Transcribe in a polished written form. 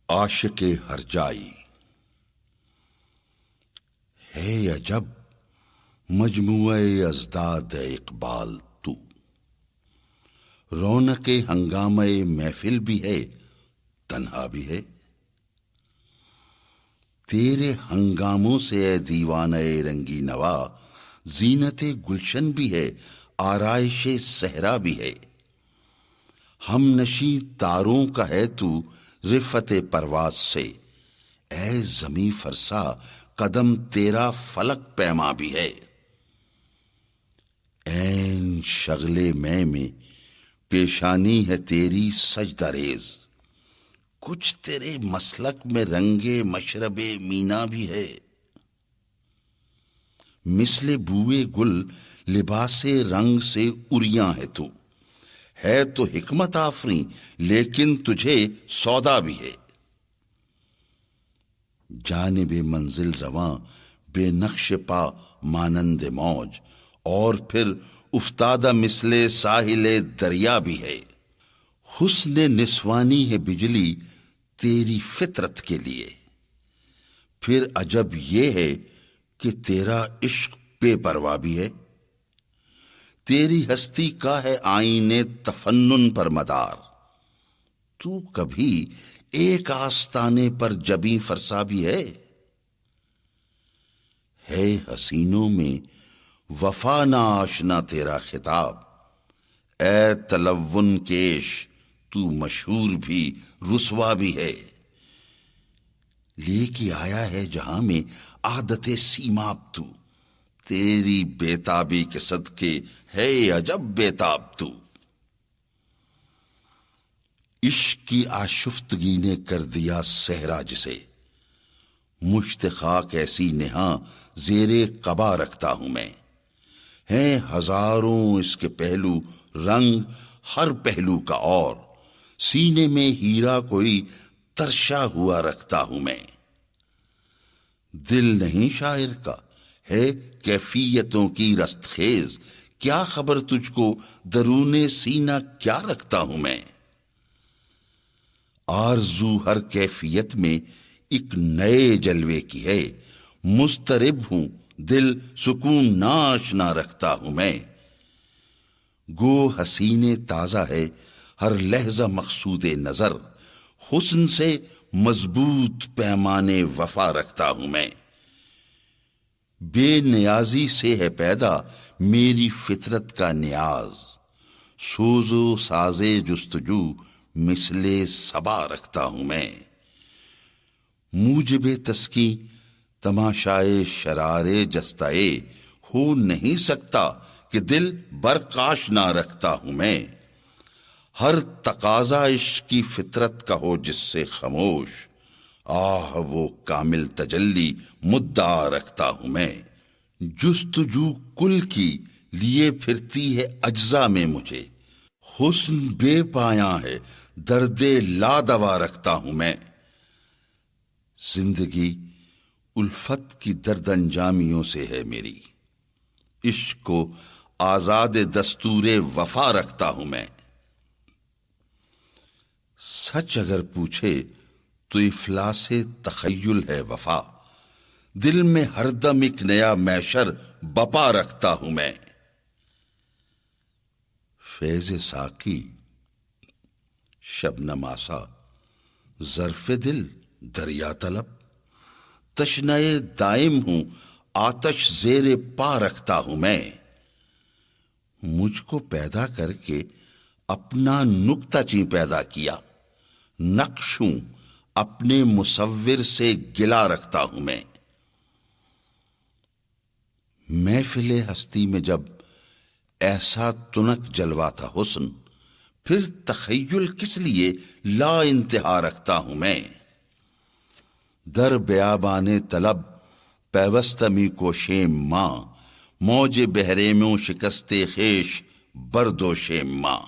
عاشق ہرجائی ہے عجب مجموعہ ازداد اقبال تو، رونق ہنگامہ محفل بھی ہے، تنہا بھی ہے۔ تیرے ہنگاموں سے اے دیوانہ رنگی نوا، زینت گلشن بھی ہے، آرائش صحرا بھی ہے۔ ہم نشیں تاروں کا ہے تو رفت پرواز سے، اے زمیں فرسا قدم تیرا فلک پیما بھی ہے۔ عین شغلے میں پیشانی ہے تیری سجدہ ریز، کچھ تیرے مسلک میں رنگ مشرب مینا بھی ہے۔ مثل بوئے گل لباس رنگ سے اریاں ہے تو، ہے تو حکمت آفریں لیکن تجھے سودا بھی ہے۔ جانب منزل رواں بے نقش پا مانند موج، اور پھر افتادہ مثل ساحل دریا بھی ہے۔ حسن نسوانی ہے بجلی تیری فطرت کے لیے، پھر عجب یہ ہے کہ تیرا عشق بے پرواہ بھی ہے۔ تیری ہستی کا ہے آئین تفنن پر مدار، تو کبھی ایک آستانے پر جبیں فرسا بھی ہے۔ حسینوں میں وفا نہ آشنا تیرا خطاب، اے تلون کیش تو مشہور بھی رسوا بھی ہے۔ لے کے آیا ہے جہاں میں عادت سیماب تو، تیری بےتابی کے صدقے ہے عجب بےتاب تو۔ عشق کی آشفتگی نے کر دیا صحرا جسے، مشت خاک ایسی نہاں زیر قبا رکھتا ہوں میں۔ ہیں ہزاروں اس کے پہلو رنگ ہر پہلو کا اور، سینے میں ہیرا کوئی ترشا ہوا رکھتا ہوں میں۔ دل نہیں شاعر کا ہے کیفیتوں کی رست خیز، کیا خبر تجھ کو درون سینہ کیا رکھتا ہوں میں۔ آرزو ہر کیفیت میں ایک نئے جلوے کی ہے، مضطرب ہوں دل سکون ناشنا رکھتا ہوں میں۔ گو حسین تازہ ہے ہر لحظہ مقصود نظر، حسن سے مضبوط پیمانے وفا رکھتا ہوں میں۔ بے نیازی سے ہے پیدا میری فطرت کا نیاز، سوز و ساز جستجو مثل صبا رکھتا ہوں میں۔ موجب تسکیں تماشائے شرار جستائے ہو نہیں سکتا کہ دل برقاش نہ رکھتا ہوں میں۔ ہر تقاضا عشق کی فطرت کا ہو جس سے خاموش، آہ وہ کامل تجلی مدعا رکھتا ہوں میں۔ جستجو کل کی لیے پھرتی ہے اجزا میں مجھے، حسن بے پایاں ہے درد لا دوا رکھتا ہوں میں۔ زندگی الفت کی درد انجامیوں سے ہے میری، عشق کو آزاد دستور وفا رکھتا ہوں میں۔ سچ اگر پوچھے تو افلاس تخیل ہے وفا، دل میں ہر دم ایک نیا معشر بپا رکھتا ہوں میں۔ فیض ساقی شبنم آسا ظرف دل دریا طلب، تشنہ دائم ہوں آتش زیر پا رکھتا ہوں میں۔ مجھ کو پیدا کر کے اپنا نکتہ چیں پیدا کیا، نقش ہوں اپنے مصور سے گلا رکھتا ہوں میں۔ محفل ہستی میں جب ایسا تنک جلوا تھا حسن، پھر تخیل کس لیے لا انتہا رکھتا ہوں میں۔ در بیابان طلب پیوستمی کو شیم ماں، موج بحرے میں شکست خیش بردو شیم ماں۔